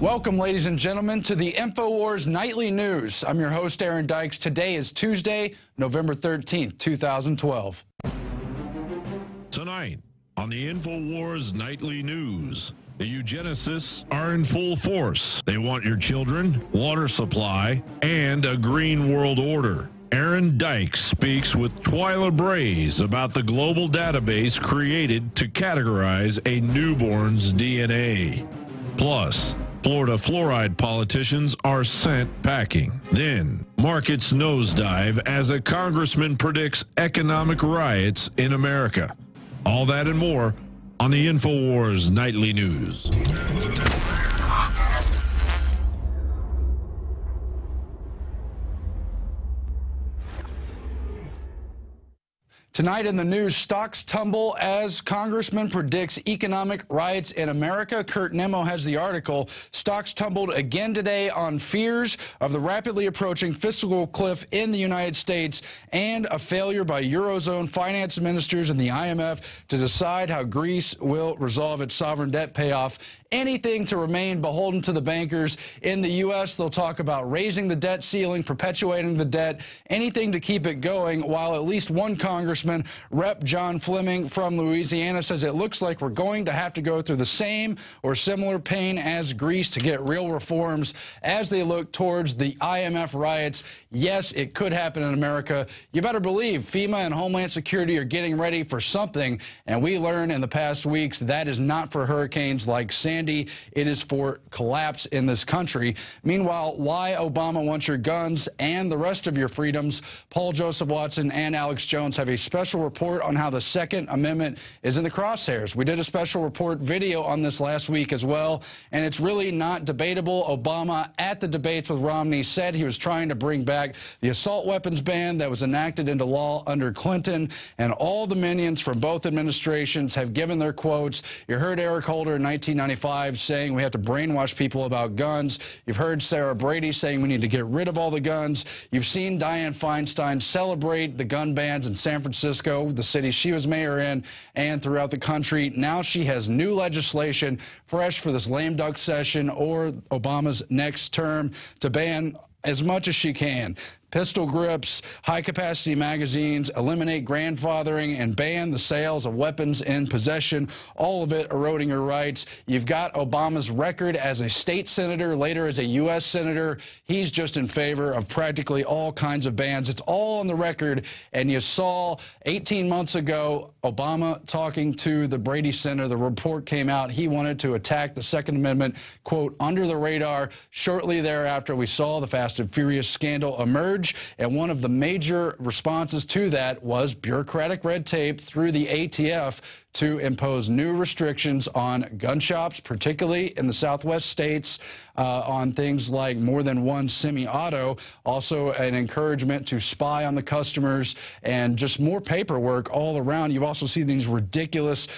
Welcome, ladies and gentlemen, to the Infowars Nightly News. I'm your host, Aaron Dykes. Today is Tuesday, November 13th, 2012. Tonight on the Infowars Nightly News, the eugenicists are in full force. They want your children, water supply, and a green world order. Aaron Dykes speaks with Twila Brase about the global database created to categorize a newborn's DNA. Plus, Florida fluoride politicians are sent packing. Then, markets nosedive as a congressman predicts economic riots in America. All that and more on the Infowars Nightly News. Tonight in the news, stocks tumble as Congressman predicts economic riots in America. Kurt Nemo has the article. Stocks tumbled again today on fears of the rapidly approaching fiscal cliff in the United States and a failure by Eurozone finance ministers and the IMF to decide how Greece will resolve its sovereign debt payoff. Anything to remain beholden to the bankers. In the U.S., they'll talk about raising the debt ceiling, perpetuating the debt, anything to keep it going, while at least one congressman, Rep. John Fleming from Louisiana, says it looks like we're going to have to go through the same or similar pain as Greece to get real reforms as they look towards the IMF riots. Yes, it could happen in America. You better believe FEMA and Homeland Security are getting ready for something, and we learned in the past weeks that is not for hurricanes like Sandy. It is for collapse in this country. Meanwhile, why Obama wants your guns and the rest of your freedoms. Paul Joseph Watson and Alex Jones have a special report on how the Second Amendment is in the crosshairs. We did a special report video on this last week as well, and it's really not debatable. Obama, at the debates with Romney, said he was trying to bring back the assault weapons ban that was enacted into law under Clinton, and all the minions from both administrations have given their quotes. You heard Eric Holder in 1995 saying we have to brainwash people about guns. You've heard Sarah Brady saying we need to get rid of all the guns. You've seen Dianne Feinstein celebrate the gun bans in San Francisco, the city she was mayor in, and throughout the country. Now she has new legislation fresh for this lame duck session or Obama's next term to ban as much as she can. Pistol grips, high-capacity magazines, eliminate grandfathering, and ban the sales of weapons in possession, all of it eroding her rights. You've got Obama's record as a state senator, later as a U.S. senator. He's just in favor of practically all kinds of bans. It's all on the record, and you saw 18 months ago Obama talking to the Brady Center. The report came out. He wanted to attack the Second Amendment, quote, under the radar. Shortly thereafter, we saw the Fast and Furious scandal emerge. And one of the major responses to that was bureaucratic red tape through the ATF to impose new restrictions on gun shops, particularly in the Southwest states, on things like more than one semi-auto. Also an encouragement to spy on the customers and just more paperwork all around. You've also seen these ridiculous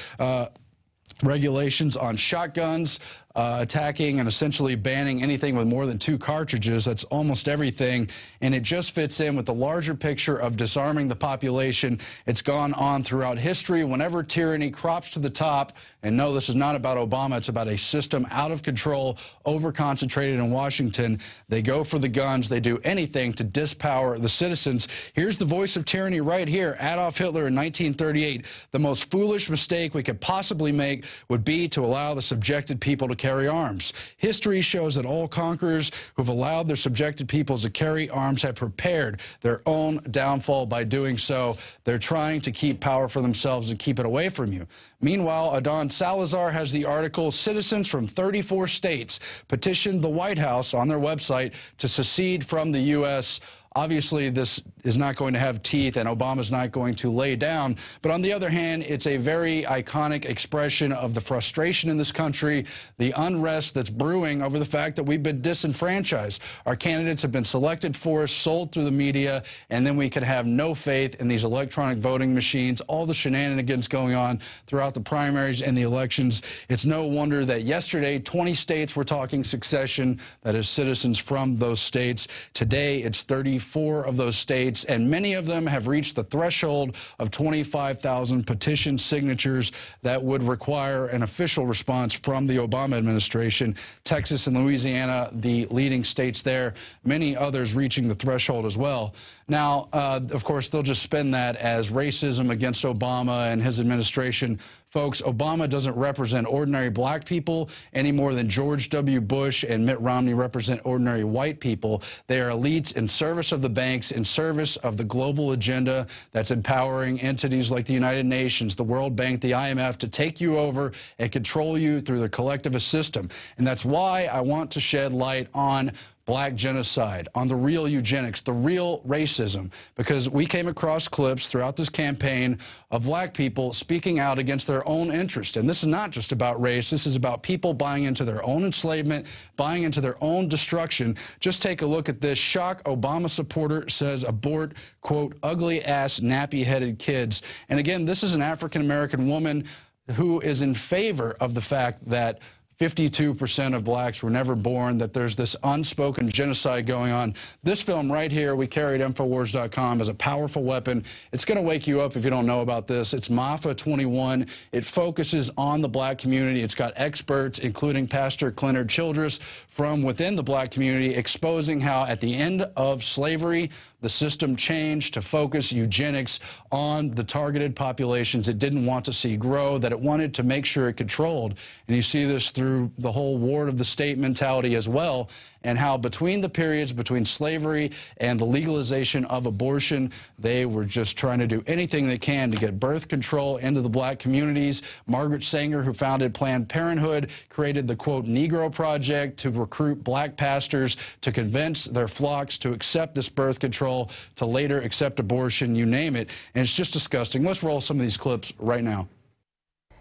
regulations on shotguns, attacking and essentially banning anything with more than 2 cartridges. That's almost everything, and it just fits in with the larger picture of disarming the population. It's gone on throughout history. Whenever tyranny crops to the top, and no, this is not about Obama, it's about a system out of control, over-concentrated in Washington, they go for the guns. They do anything to dispower the citizens. Here's the voice of tyranny right here. Adolf Hitler in 1938. The most foolish mistake we could possibly make would be to allow the subjected people to carry arms. History shows that all conquerors who've allowed their subjected peoples to carry arms have prepared their own downfall by doing so. They're trying to keep power for themselves and keep it away from you. Meanwhile, Adon Salazar has the article, citizens from 34 states petitioned the White House on their website to secede from the U.S. Obviously, this is not going to have teeth, and Obama's not going to lay down. But on the other hand, it's a very iconic expression of the frustration in this country, the unrest that's brewing over the fact that we've been disenfranchised. Our candidates have been selected for us, sold through the media, and then we can have no faith in these electronic voting machines, all the shenanigans going on throughout the primaries and the elections. It's no wonder that yesterday, 20 states were talking succession, that is, citizens from those states. Today, it's 34 94 of those states, and many of them have reached the threshold of 25,000 petition signatures that would require an official response from the Obama administration. Texas and Louisiana, the leading states there, many others reaching the threshold as well. Now, of course, they'll just spin that as racism against Obama and his administration. Folks, Obama doesn't represent ordinary black people any more than George W. Bush and Mitt Romney represent ordinary white people. They are elites in service of the banks, in service of the global agenda that's empowering entities like the United Nations, the World Bank, the IMF to take you over and control you through the collectivist system. And that's why I want to shed light on black genocide, on the real eugenics, the real racism, because we came across clips throughout this campaign of black people speaking out against their own interest. And this is not just about race. This is about people buying into their own enslavement, buying into their own destruction. Just take a look at this. Shock Obama supporter says abort, quote, ugly-ass, nappy-headed kids. And again, this is an African-American woman who is in favor of the fact that 52% of blacks were never born, that there's this unspoken genocide going on. This film right here, we carry at Infowars.com, is a powerful weapon. It's going to wake you up if you don't know about this. It's MAFA 21. It focuses on the black community. It's got experts, including Pastor Clenard Childress, from within the black community, exposing how at the end of slavery, the system changed to focus eugenics on the targeted populations it didn't want to see grow, that it wanted to make sure it controlled. And you see this through the whole ward of the state mentality as well, and how between the periods between slavery and the legalization of abortion, they were just trying to do anything they can to get birth control into the black communities. Margaret Sanger, who founded Planned Parenthood, created the, quote, Negro Project to recruit black pastors to convince their flocks to accept this birth control, to later accept abortion, you name it. And it's just disgusting. Let's roll some of these clips right now.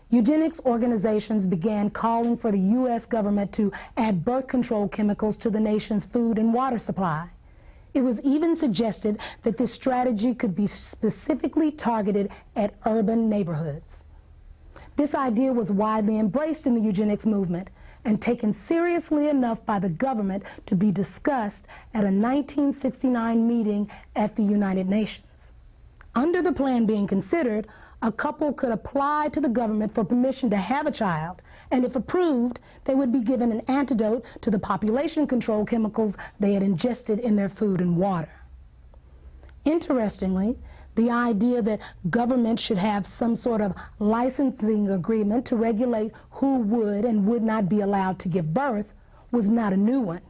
Eugenics organizations began calling for the U.S. government to add birth control chemicals to the nation's food and water supply. It was even suggested that this strategy could be specifically targeted at urban neighborhoods. This idea was widely embraced in the eugenics movement and taken seriously enough by the government to be discussed at a 1969 meeting at the United Nations. Under the plan being considered, a couple could apply to the government for permission to have a child, and if approved, they would be given an antidote to the population control chemicals they had ingested in their food and water. Interestingly, the idea that government should have some sort of licensing agreement to regulate who would and would not be allowed to give birth was not a new one.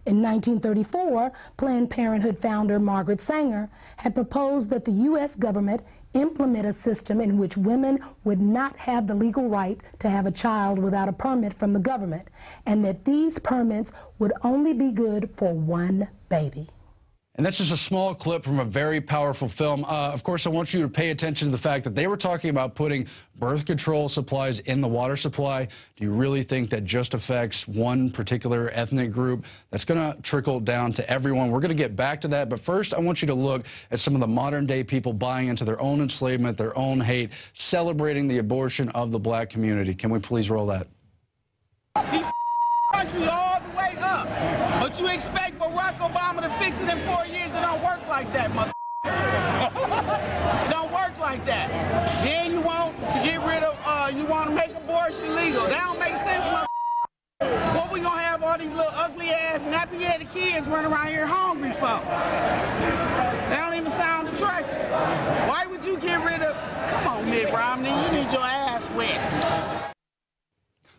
In 1934, Planned Parenthood founder Margaret Sanger had proposed that the U.S. government implement a system in which women would not have the legal right to have a child without a permit from the government, and that these permits would only be good for one baby. And that's just a small clip from a very powerful film. Of course, I want you to pay attention to the fact that they were talking about putting birth control supplies in the water supply. Do you really think that just affects one particular ethnic group? That's going to trickle down to everyone. We're going to get back to that. But first, I want you to look at some of the modern-day people buying into their own enslavement, their own hate, celebrating the abortion of the black community. Can we please roll that? Country all the way up, but you expect Barack Obama to fix it in 4 years. It don't work like that, mother. It don't work like that. Then you want to get rid of, you want to make abortion legal. That don't make sense, mother. What we gonna have all these little ugly ass nappy-headed kids running around here hungry for? That don't even sound attractive. Why would you get rid of? Come on, Mitt Romney, you need your ass wet.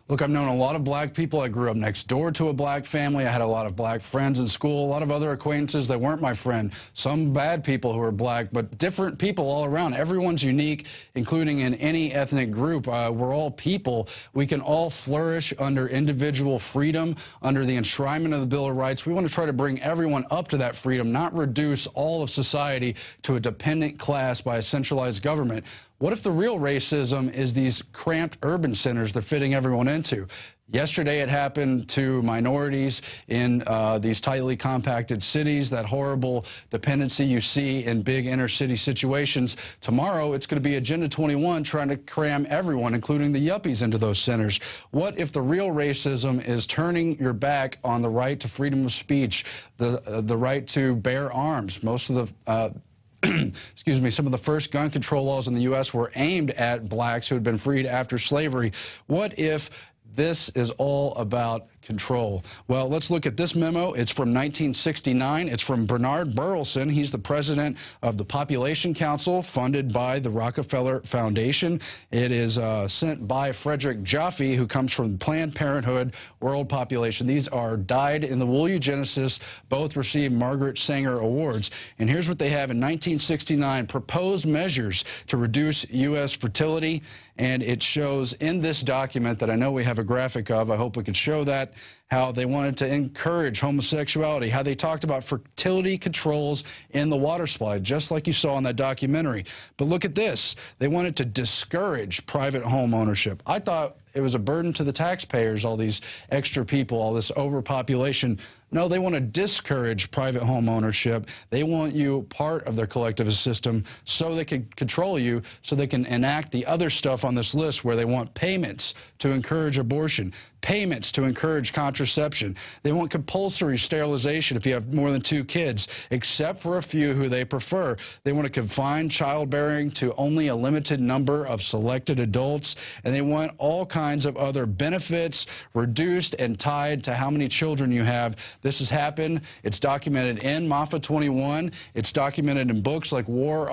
Look, I've known a lot of black people. I grew up next door to a black family. I had a lot of black friends in school, a lot of other acquaintances that weren't my friend. Some bad people who are black, but different people all around. Everyone's unique, including in any ethnic group. We're all people. We can all flourish under individual freedom, under the enshrinement of the Bill of Rights. We want to try to bring everyone up to that freedom, not reduce all of society to a dependent class by a centralized government. What if the real racism is these cramped urban centers they're fitting everyone into? Yesterday, it happened to minorities in these tightly compacted cities, that horrible dependency you see in big inner city situations. Tomorrow, it's going to be Agenda 21 trying to cram everyone, including the yuppies, into those centers. What if the real racism is turning your back on the right to freedom of speech, the right to bear arms? Most of the excuse me, some of the first gun control laws in the U.S. were aimed at blacks who had been freed after slavery. What if this is all about control? Well, let's look at this memo. It's from 1969. It's from Bernard Berelson. He's the president of the Population Council, funded by the Rockefeller Foundation. It is sent by Frederick Jaffe, who comes from Planned Parenthood World Population. These are dyed-in-the-wool eugenicists. Both received Margaret Sanger Awards. And here's what they have in 1969: proposed measures to reduce U.S. fertility. And it shows in this document that I know we have a graphic of, I hope we could show that, how they wanted to encourage homosexuality, how they talked about fertility controls in the water supply, just like you saw in that documentary. But look at this. They wanted to discourage private home ownership. I thought it was a burden to the taxpayers, all these extra people, all this overpopulation. No, they want to discourage private home ownership. They want you part of their collectivist system so they can control you, so they can enact the other stuff on this list where they want payments to encourage abortion, payments to encourage contraception. They want compulsory sterilization if you have more than 2 kids, except for a few who they prefer. They want to confine childbearing to only a limited number of selected adults, and they want all kinds of other benefits reduced and tied to how many children you have. This has happened. It's documented in MAFA 21. It's documented in books like War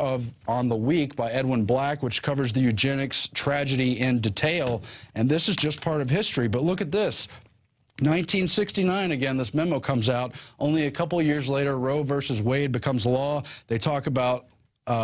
on the Weak by Edwin Black, which covers the eugenics tragedy in detail. And this is just part of history. But look at this. 1969, again, this memo comes out. Only a couple of years later, Roe versus Wade becomes law. They talk about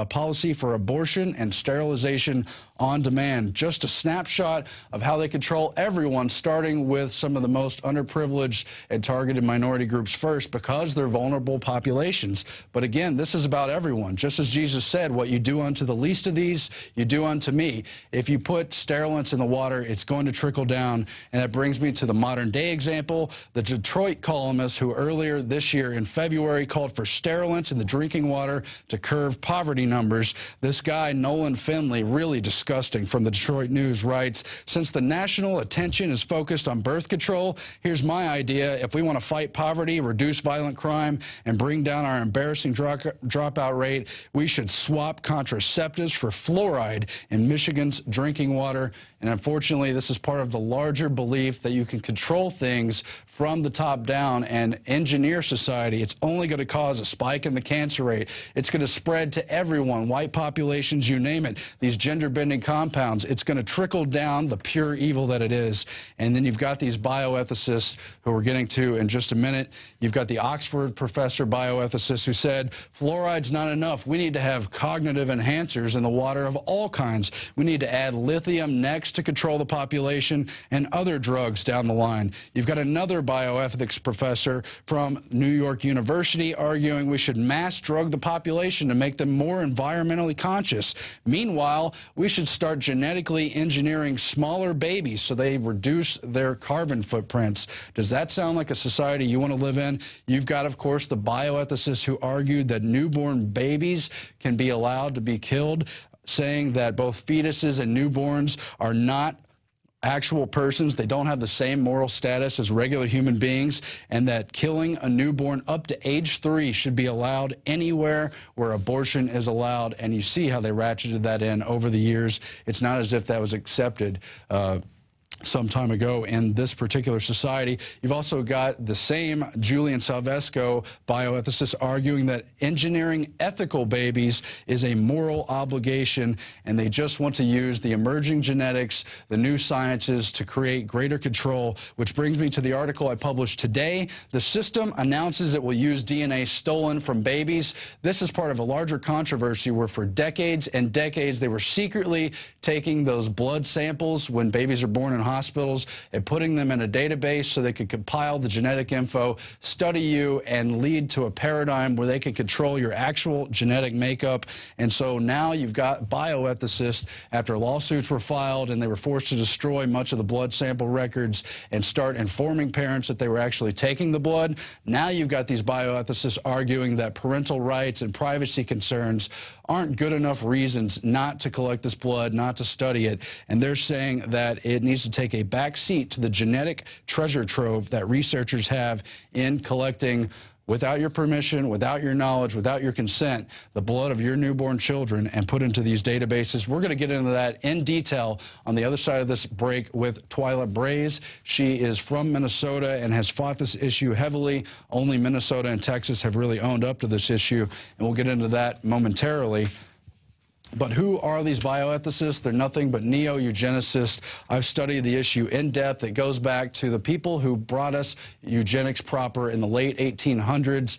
policy for abortion and sterilization on demand. Just a snapshot of how they control everyone, starting with some of the most underprivileged and targeted minority groups first, because they're vulnerable populations. But again, this is about everyone. Just as Jesus said, what you do unto the least of these, you do unto me. If you put sterilants in the water, it's going to trickle down. And that brings me to the modern day example. The Detroit Columnist, who earlier this year in February called for sterilants in the drinking water to curb poverty numbers. This guy, Nolan Finley, really disgusting, from the Detroit News, writes, since the national attention is focused on birth control, here's my idea. If we want to fight poverty, reduce violent crime, and bring down our embarrassing dropout rate, we should swap contraceptives for fluoride in Michigan's drinking water. And unfortunately, this is part of the larger belief that you can control things from the top down and engineer society. It's only going to cause a spike in the cancer rate. It's going to spread to everyone, white populations, you name it, these gender-bending compounds. It's going to trickle down the pure evil that it is. And then you've got these bioethicists who we're getting to in just a minute. You've got the Oxford professor bioethicist who said, fluoride's not enough. We need to have cognitive enhancers in the water of all kinds. We need to add lithium next to control the population and other drugs down the line. You've got another bioethics professor from New York University arguing we should mass drug the population to make them more environmentally conscious. Meanwhile, we should start genetically engineering smaller babies so they reduce their carbon footprints. Does that sound like a society you want to live in? You've got, of course, the bioethicists who argued that newborn babies can be allowed to be killed, saying that both fetuses and newborns are not actual persons. They don't have the same moral status as regular human beings, and that killing a newborn up to age 3 should be allowed anywhere where abortion is allowed. And you see how they ratcheted that in over the years. It's not as if that was accepted some time ago in this particular society. You've also got the same Julian Salvesco bioethicist arguing that engineering ethical babies is a moral obligation, and they just want to use the emerging genetics, the new sciences, to create greater control, which brings me to the article I published today. The system announces it will use DNA stolen from babies. This is part of a larger controversy where for decades and decades they were secretly taking those blood samples when babies are born in hospitals and putting them in a database so they could compile the genetic info, study you, and lead to a paradigm where they could control your actual genetic makeup. And so now you've got bioethicists, after lawsuits were filed and they were forced to destroy much of the blood sample records and start informing parents that they were actually taking the blood. Now you've got these bioethicists arguing that parental rights and privacy concerns aren't good enough reasons not to collect this blood, not to study it. And they're saying that it needs to take a back seat to the genetic treasure trove that researchers have in collecting, without your permission, without your knowledge, without your consent, the blood of your newborn children and put into these databases. We're going to get into that in detail on the other side of this break with Twila Brase. She is from Minnesota and has fought this issue heavily. Only Minnesota and Texas have really owned up to this issue, and we'll get into that momentarily. But who are these bioethicists? They're nothing but neo-eugenicists. I've studied the issue in depth. It goes back to the people who brought us eugenics proper in the late 1800s.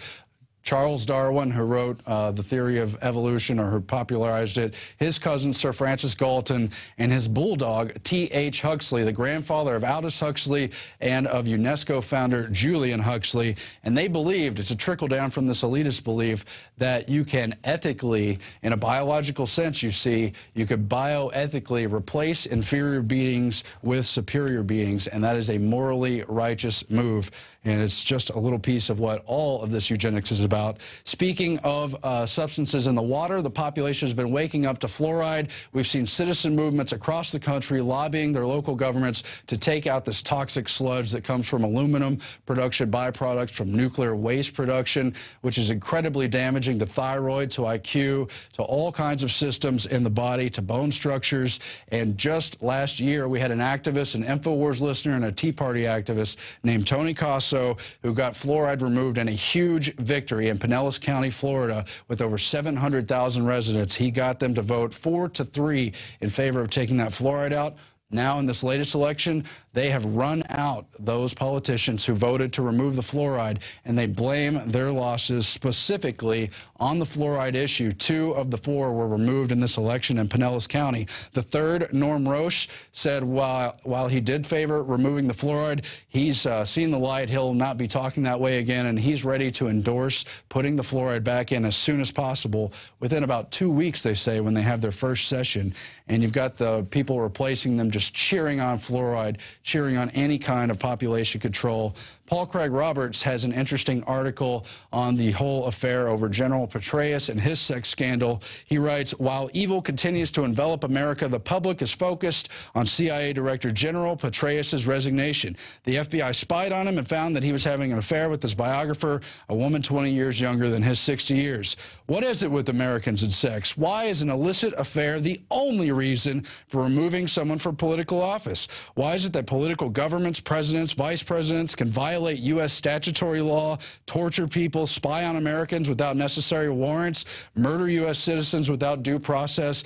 Charles Darwin, who wrote the theory of evolution, or who popularized it, his cousin Sir Francis Galton, and his bulldog T.H. Huxley, the grandfather of Aldous Huxley and of UNESCO founder Julian Huxley. And they believed, it's a trickle down from this elitist belief, that you can ethically, in a biological sense, you see, you could bioethically replace inferior beings with superior beings, and that is a morally righteous move. And it's just a little piece of what all of this eugenics is about. Speaking of substances in the water, the population has been waking up to fluoride. We've seen citizen movements across the country lobbying their local governments to take out this toxic sludge that comes from aluminum production, byproducts from nuclear waste production, which is incredibly damaging to thyroid, to IQ, to all kinds of systems in the body, to bone structures. And just last year, we had an activist, an Infowars listener, and a Tea Party activist named Tony Costa, who got fluoride removed in a huge victory in Pinellas County, Florida, with over 700,000 residents. He got them to vote 4-3 in favor of taking that fluoride out. Now, in this latest election, they have run out those politicians who voted to remove the fluoride, and they blame their losses specifically on the fluoride issue. 2 of the 4 were removed in this election in Pinellas County. The third, Norm Roche, said while he did favor removing the fluoride, he's seen the light. He'll not be talking that way again, and he's ready to endorse putting the fluoride back in as soon as possible, within about 2 weeks, they say, when they have their first session. And you've got the people replacing them just cheering on fluoride, cheering on any kind of population control. Paul Craig Roberts has an interesting article on the whole affair over General Petraeus and his sex scandal. He writes, while evil continues to envelop America, the public is focused on CIA Director General Petraeus' resignation. The FBI spied on him and found that he was having an affair with his biographer, a woman 20 years younger than his 60 years. What is it with Americans and sex? Why is an illicit affair the only reason for removing someone from political office? Why is it that political governments, presidents, vice presidents can violate U.S. statutory law, torture people, spy on Americans without necessary warrants, murder U.S. citizens without due process,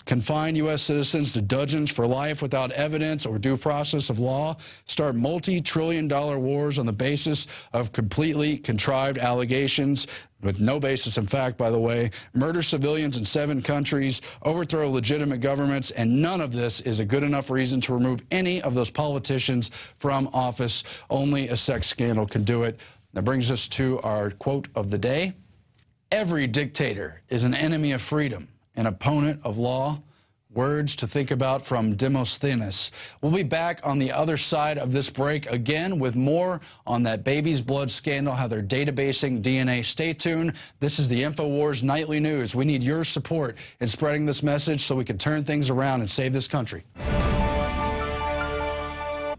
confine U.S. citizens to dungeons for life without evidence or due process of law, start multi-trillion-dollar wars on the basis of completely contrived allegations, with no basis in fact, by the way, murder civilians in 7 countries, overthrow legitimate governments, and none of this is a good enough reason to remove any of those politicians from office. Only a sex scandal can do it. That brings us to our quote of the day. Every dictator is an enemy of freedom, an opponent of law. Words to think about from Demosthenes. We'll be back on the other side of this break again with more on that baby's blood scandal, how they're databasing DNA. Stay tuned. This is the Infowars Nightly News. We need your support in spreading this message so we can turn things around and save this country.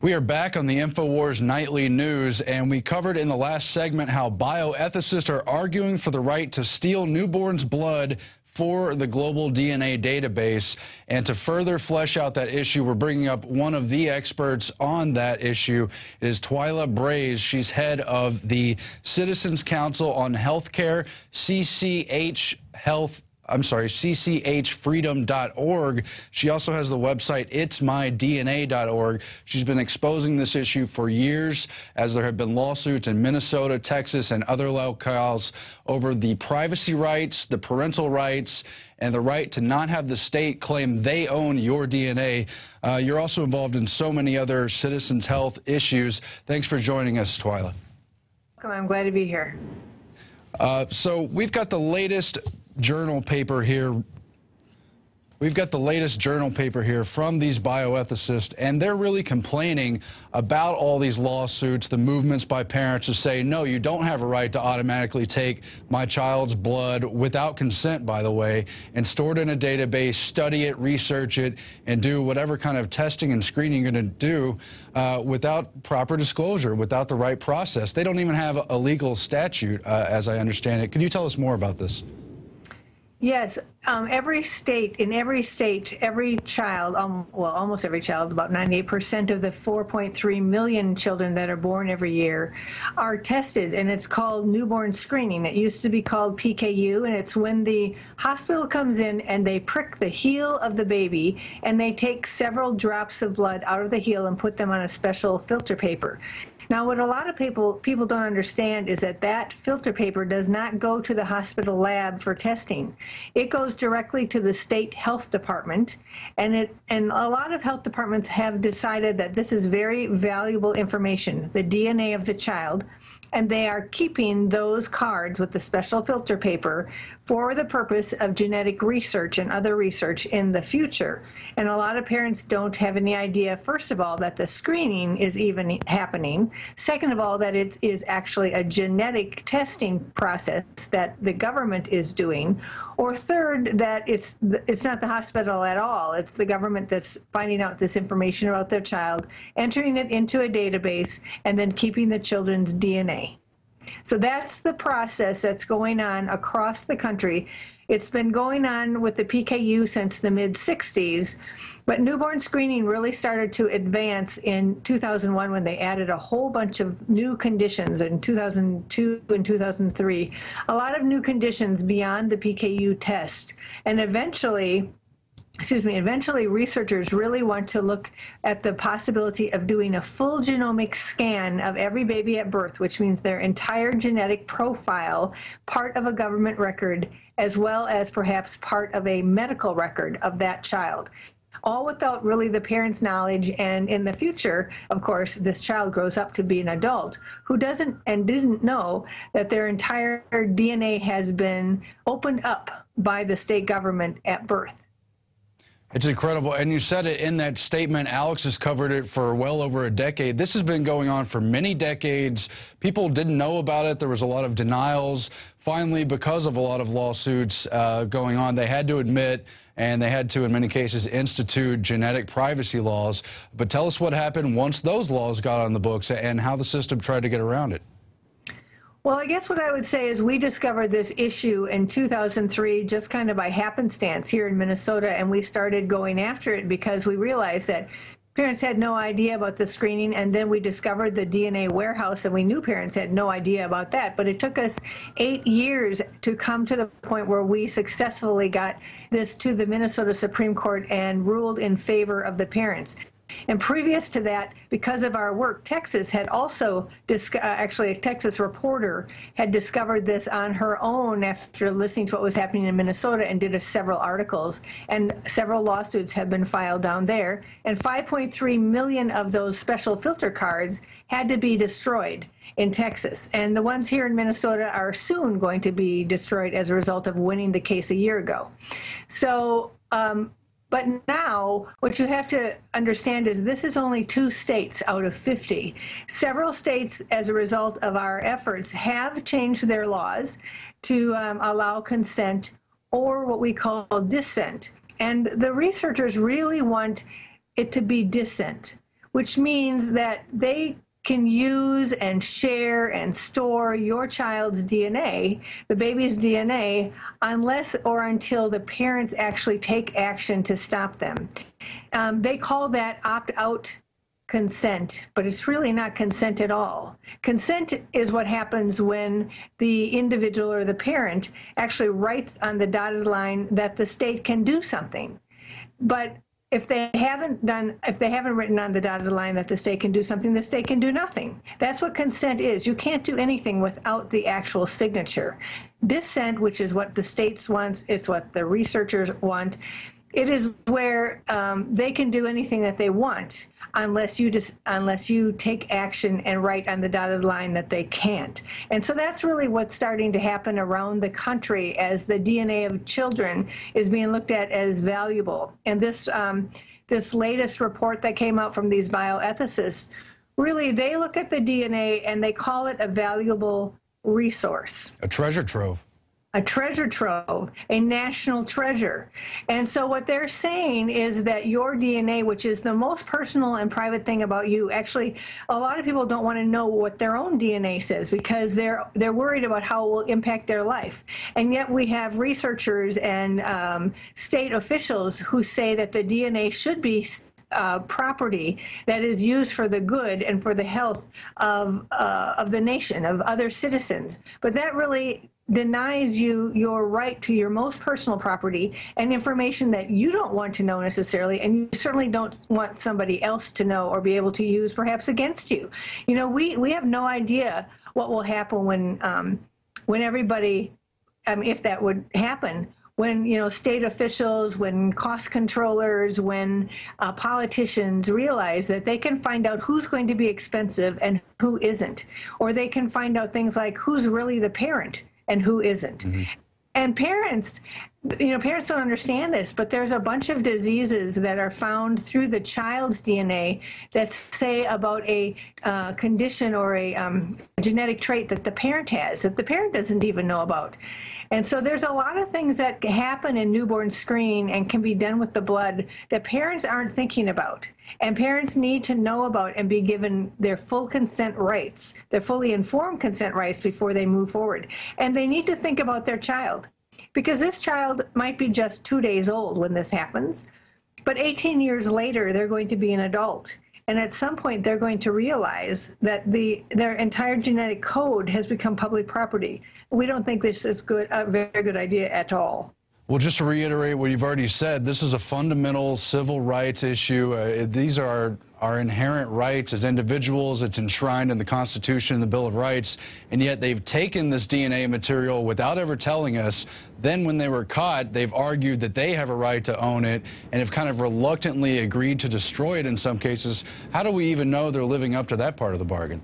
We are back on the Infowars Nightly News, and we covered in the last segment how bioethicists are arguing for the right to steal newborns' blood for the global DNA database. And to further flesh out that issue, we're bringing up one of the experts on that issue. It is Twila Brase. She's head of the Citizens Council on Healthcare, CCH Health cchfreedom.org. She also has the website itsmydna.org. She's been exposing this issue for years, as there have been lawsuits in Minnesota, Texas, and other locales over the privacy rights, the parental rights, and the right to not have the state claim they own your DNA. You're also involved in so many other citizens' health issues. Thanks for joining us, Twila. I'm glad to be here. So we've got the latest journal paper here. We've got the latest journal paper here from these bioethicists, and they're really complaining about all these lawsuits, the movements by parents to say, no, you don't have a right to automatically take my child's blood without consent, by the way, and store it in a database, study it, research it, and do whatever kind of testing and screening you're going to do without proper disclosure, without the right process. They don't even have a legal statute, as I understand it. Can you tell us more about this? Yes, every state, every child, well, almost every child, about 98% of the 4.3 million children that are born every year are tested, and it's called newborn screening. It used to be called PKU, and it's when the hospital comes in and they prick the heel of the baby, and they take several drops of blood out of the heel and put them on a special filter paper. Now, what a lot of people don't understand is that that filter paper does not go to the hospital lab for testing. It goes directly to the state health department, and a lot of health departments have decided that this is very valuable information, the DNA of the child, and they are keeping those cards with the special filter paper for the purpose of genetic research and other research in the future. And a lot of parents don't have any idea, first of all, that the screening is even happening. Second of all, that it is actually a genetic testing process that the government is doing. Or third, that it's not the hospital at all. It's the government that's finding out this information about their child, entering it into a database, and then keeping the children's DNA. So that's the process that's going on across the country. It's been going on with the PKU since the mid-60s, but newborn screening really started to advance in 2001 when they added a whole bunch of new conditions in 2002 and 2003, a lot of new conditions beyond the PKU test. And eventually researchers really want to look at the possibility of doing a full genomic scan of every baby at birth, which means their entire genetic profile, part of a government record, as well as perhaps part of a medical record of that child, all without really the parents' knowledge. And in the future, of course, this child grows up to be an adult who doesn't and didn't know that their entire DNA has been opened up by the state government at birth. It's incredible. And you said it in that statement. Alex has covered it for well over a decade. This has been going on for many decades. People didn't know about it. There was a lot of denials. Finally, because of a lot of lawsuits going on, they had to admit, and they had to, in many cases, institute genetic privacy laws. But tell us what happened once those laws got on the books and how the system tried to get around it. Well, I guess what I would say is we discovered this issue in 2003 just kind of by happenstance here in Minnesota, and we started going after it because we realized that parents had no idea about the screening, and then we discovered the DNA warehouse, and we knew parents had no idea about that. But it took us 8 years to come to the point where we successfully got this to the Minnesota Supreme Court and ruled in favor of the parents. And previous to that, because of our work, Texas had also, actually a Texas reporter had discovered this on her own after listening to what was happening in Minnesota and did several articles, and several lawsuits have been filed down there. And 5.3 million of those special filter cards had to be destroyed in Texas. And the ones here in Minnesota are soon going to be destroyed as a result of winning the case a year ago. So, but now, what you have to understand is this is only 2 states out of 50. Several states, as a result of our efforts, have changed their laws to allow consent or what we call dissent. And the researchers really want it to be dissent, which means that they can use and share and store your child's DNA, the baby's DNA, unless or until the parents actually take action to stop them. They call that opt-out consent, but it's really not consent at all. Consent is what happens when the individual or the parent actually writes on the dotted line that the state can do something. But if they haven't written on the dotted line that the state can do something, the state can do nothing. That's what consent is. You can't do anything without the actual signature. Dissent, which is what the states want, it's what the researchers want. It is where they can do anything that they want unless you take action and write on the dotted line that they can't. And so that's really what's starting to happen around the country as the DNA of children is being looked at as valuable. And this latest report that came out from these bioethicists, really they look at the DNA and they call it a valuable resource. A treasure trove. A treasure trove, a national treasure. And so what they're saying is that your DNA, which is the most personal and private thing about you, actually, a lot of people don't want to know what their own DNA says because they're worried about how it will impact their life. And yet we have researchers and state officials who say that the DNA should be property that is used for the good and for the health of the nation, of other citizens. But that really denies you your right to your most personal property and information that you don't want to know necessarily, and you certainly don't want somebody else to know or be able to use perhaps against you. You know, we have no idea what will happen when everybody, if that would happen, when, you know, state officials, when cost controllers, when politicians realize that they can find out who's going to be expensive and who isn't, or they can find out things like who's really the parent and who isn't. Mm-hmm. And parents, you know, parents don't understand this, but there's a bunch of diseases that are found through the child's DNA that say about a condition or a genetic trait that the parent has, that the parent doesn't even know about. And so there's a lot of things that happen in newborn screening and can be done with the blood that parents aren't thinking about. And parents need to know about and be given their full consent rights, their fully informed consent rights before they move forward. And they need to think about their child, because this child might be just 2 days old when this happens, but 18 years later, they're going to be an adult. And at some point, they're going to realize that their entire genetic code has become public property. We don't think this is a very good idea at all. Well, just to reiterate what you've already said, this is a fundamental civil rights issue. These are our inherent rights as individuals. It's enshrined in the Constitution and the Bill of Rights, and yet they've taken this DNA material without ever telling us. Then when they were caught, they've argued that they have a right to own it and have kind of reluctantly agreed to destroy it in some cases. How do we even know they're living up to that part of the bargain?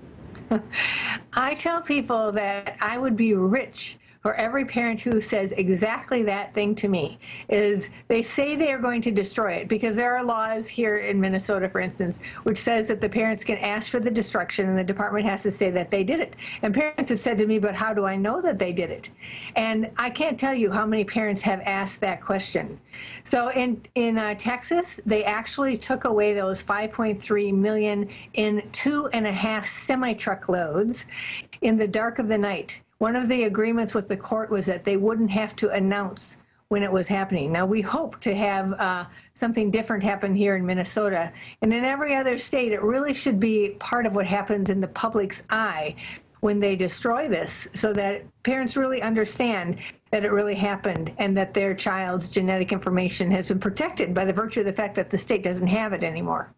I tell people that I would be rich for every parent who says exactly that thing to me. Is they say they are going to destroy it, because there are laws here in Minnesota, for instance, which says that the parents can ask for the destruction and the department has to say that they did it. And parents have said to me, but how do I know that they did it? And I can't tell you how many parents have asked that question. So in Texas, they actually took away those 5.3 million in 2.5 semi-truck loads in the dark of the night. One of the agreements with the court was that they wouldn't have to announce when it was happening. Now, we hope to have something different happen here in Minnesota. And in every other state, it really should be part of what happens in the public's eye when they destroy this, so that parents really understand that it really happened and that their child's genetic information has been protected by the virtue of the fact that the state doesn't have it anymore.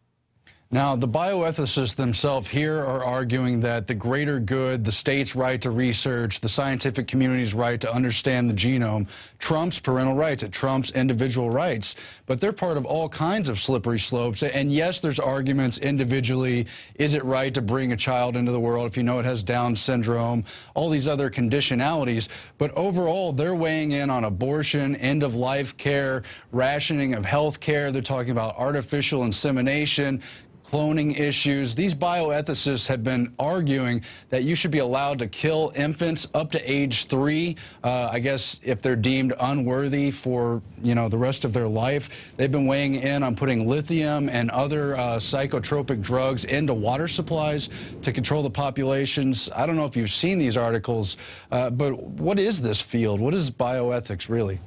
Now, the bioethicists themselves here are arguing that the greater good, the state's right to research, the scientific community's right to understand the genome, trumps parental rights, it trumps individual rights. But they're part of all kinds of slippery slopes. And yes, there's arguments individually. Is it right to bring a child into the world if you know it has Down syndrome, all these other conditionalities? But overall, they're weighing in on abortion, end-of-life care, rationing of health care. They're talking about artificial insemination, cloning issues. These bioethicists have been arguing that you should be allowed to kill infants up to age 3, I guess if they're deemed unworthy for, you know, the rest of their life. They've been weighing in on putting lithium and other psychotropic drugs into water supplies to control the populations. I don't know if you've seen these articles, but what is this field? What is bioethics really?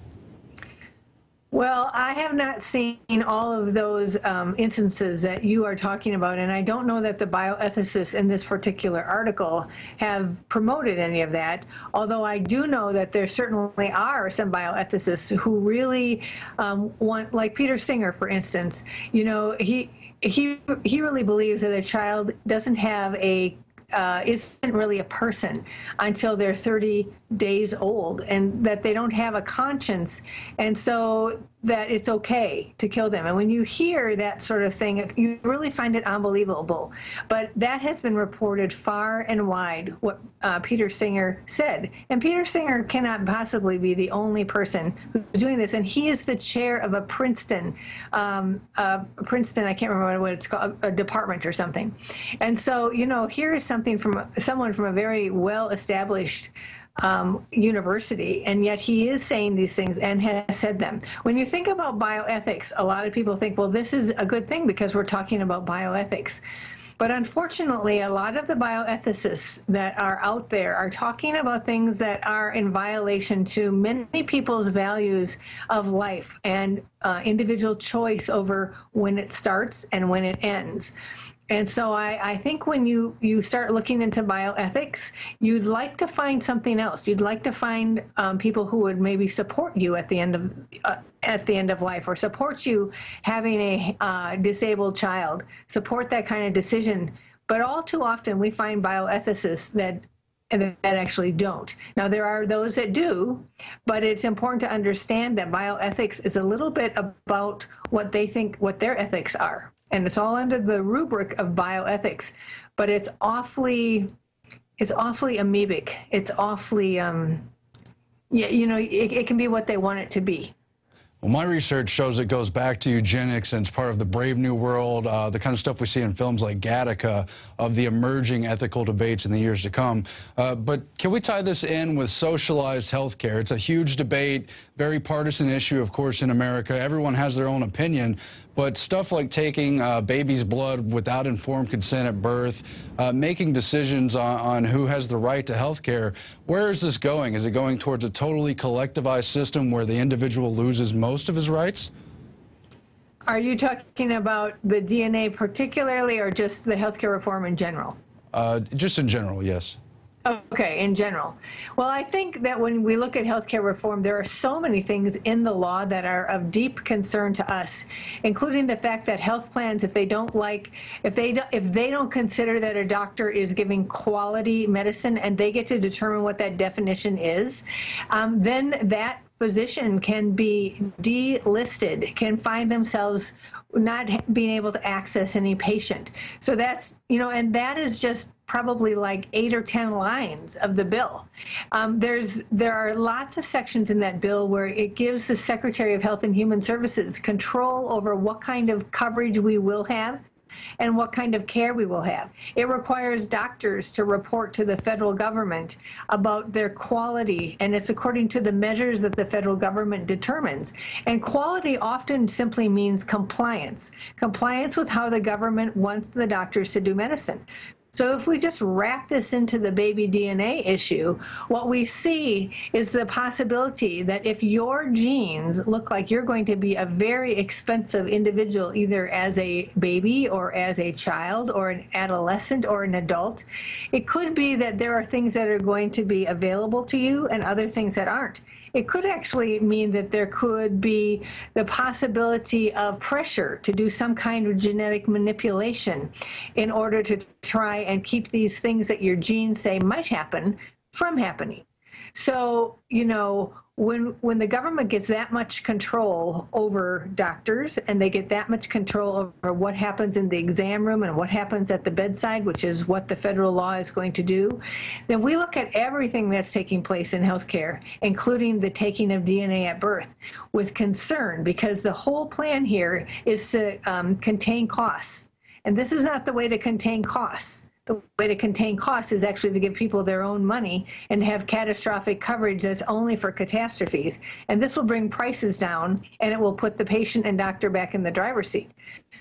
Well, I have not seen all of those instances that you are talking about, and I don't know that the bioethicists in this particular article have promoted any of that, although I do know that there certainly are some bioethicists who really want, like Peter Singer, for instance, you know, he really believes that a child doesn't have isn't really a person until they're 30 days old, and that they don't have a conscience, and so that it's okay to kill them. And when you hear that sort of thing, you really find it unbelievable. But that has been reported far and wide, what Peter Singer said. And Peter Singer cannot possibly be the only person who's doing this. And he is the chair of a Princeton, I can't remember what it's called, a department or something. And so, you know, here is something from someone from a very well-established university, and yet he is saying these things and has said them. When you think about bioethics, a lot of people think, well, this is a good thing because we're talking about bioethics. But unfortunately, a lot of the bioethicists that are out there are talking about things that are in violation to many people's values of life and individual choice over when it starts and when it ends. And so I think when you start looking into bioethics, you'd like to find something else. You'd like to find people who would maybe support you at the end of life, or support you having a disabled child, support that kind of decision. But all too often we find bioethicists that actually don't. Now, there are those that do, but it's important to understand that bioethics is a little bit about what they think, what their ethics are. And it's all under the rubric of bioethics, but it's awfully amoebic. It's awfully, you know, it can be what they want it to be. Well, my research shows it goes back to eugenics, and it's part of the Brave New World, the kind of stuff we see in films like Gattaca, of the emerging ethical debates in the years to come. But can we tie this in with socialized health care? It's a huge debate, very partisan issue, of course, in America. Everyone has their own opinion. But stuff like taking baby's blood without informed consent at birth, making decisions on who has the right to health care, where is this going? Is it going towards a totally collectivized system where the individual loses most of his rights? Are you talking about the DNA particularly, or just the healthcare reform in general? Just in general, yes. Okay, in general. Well, I think that when we look at healthcare reform, there are so many things in the law that are of deep concern to us, including the fact that health plans, if they don't consider that a doctor is giving quality medicine and they get to determine what that definition is, then that physician can be delisted, can find themselves not being able to access any patient. So that's, you know, and that is just probably like 8 or 10 lines of the bill. There are lots of sections in that bill where it gives the Secretary of Health and Human Services control over what kind of coverage we will have and what kind of care we will have. It requires doctors to report to the federal government about their quality, and it's according to the measures that the federal government determines. And quality often simply means compliance. Compliance with how the government wants the doctors to do medicine. So if we just wrap this into the baby DNA issue, what we see is the possibility that if your genes look like you're going to be a very expensive individual, either as a baby or as a child or an adolescent or an adult, it could be that there are things that are going to be available to you and other things that aren't. It could actually mean that there could be the possibility of pressure to do some kind of genetic manipulation in order to try and keep these things that your genes say might happen from happening. So, you know, when the government gets that much control over doctors, and they get that much control over what happens in the exam room and what happens at the bedside, which is what the federal law is going to do, then we look at everything that's taking place in healthcare, including the taking of DNA at birth, with concern, because the whole plan here is to contain costs. And this is not the way to contain costs. The way to contain costs is actually to give people their own money and have catastrophic coverage that's only for catastrophes. And this will bring prices down, and it will put the patient and doctor back in the driver's seat.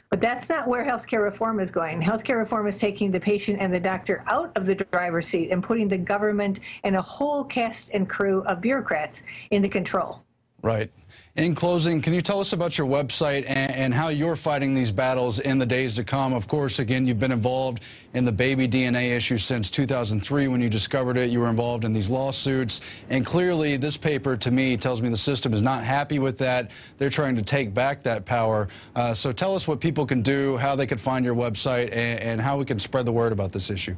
But that's not where healthcare reform is going. Healthcare reform is taking the patient and the doctor out of the driver's seat and putting the government and a whole cast and crew of bureaucrats into control. Right. In closing, can you tell us about your website and how you're fighting these battles in the days to come? Of course, again, you've been involved in the baby DNA issue since 2003 when you discovered it. You were involved in these lawsuits. And clearly, this paper, to me, tells me the system is not happy with that. They're trying to take back that power. So tell us what people can do, how they can find your website, and how we can spread the word about this issue.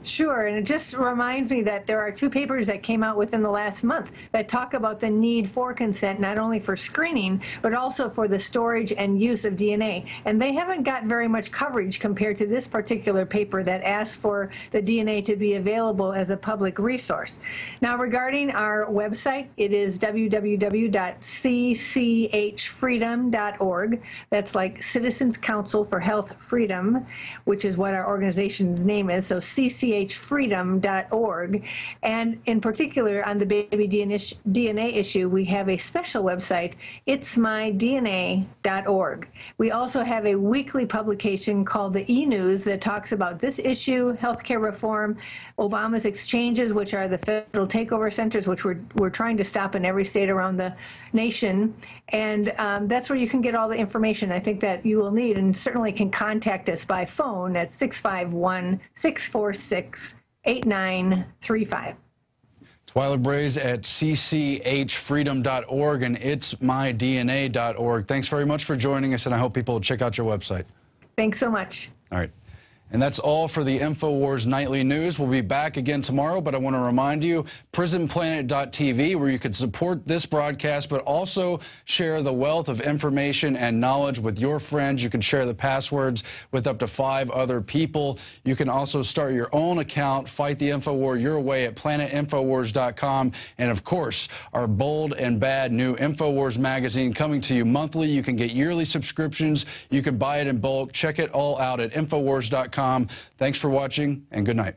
Sure, and it just reminds me that there are 2 papers that came out within the last month that talk about the need for consent, not only for screening, but also for the storage and use of DNA. And they haven't got very much coverage compared to this particular paper that asks for the DNA to be available as a public resource. Now, regarding our website, it is www.cchfreedom.org. That's like Citizens Council for Health Freedom, which is what our organization's name is. So cchfreedom.org. And in particular, on the baby DNA issue, we have a special website, itsmydna.org. We also have a weekly publication called the E-News that talks about this issue, healthcare reform, Obama's exchanges, which are the federal takeover centers, which we're trying to stop in every state around the nation. And that's where you can get all the information I think that you will need, and certainly can contact us by phone at 651-646-8935. Twila Brase at cchfreedom.org and itsmydna.org. Thanks very much for joining us, and I hope people will check out your website. Thanks so much. All right. And that's all for the Infowars Nightly News. We'll be back again tomorrow, but I want to remind you, prisonplanet.tv, where you can support this broadcast, but also share the wealth of information and knowledge with your friends. You can share the passwords with up to 5 other people. You can also start your own account, fight the Infowar your way at planetinfowars.com. And, of course, our bold and bad new Infowars magazine coming to you monthly. You can get yearly subscriptions. You can buy it in bulk. Check it all out at Infowars.com. Thanks for watching, and good night.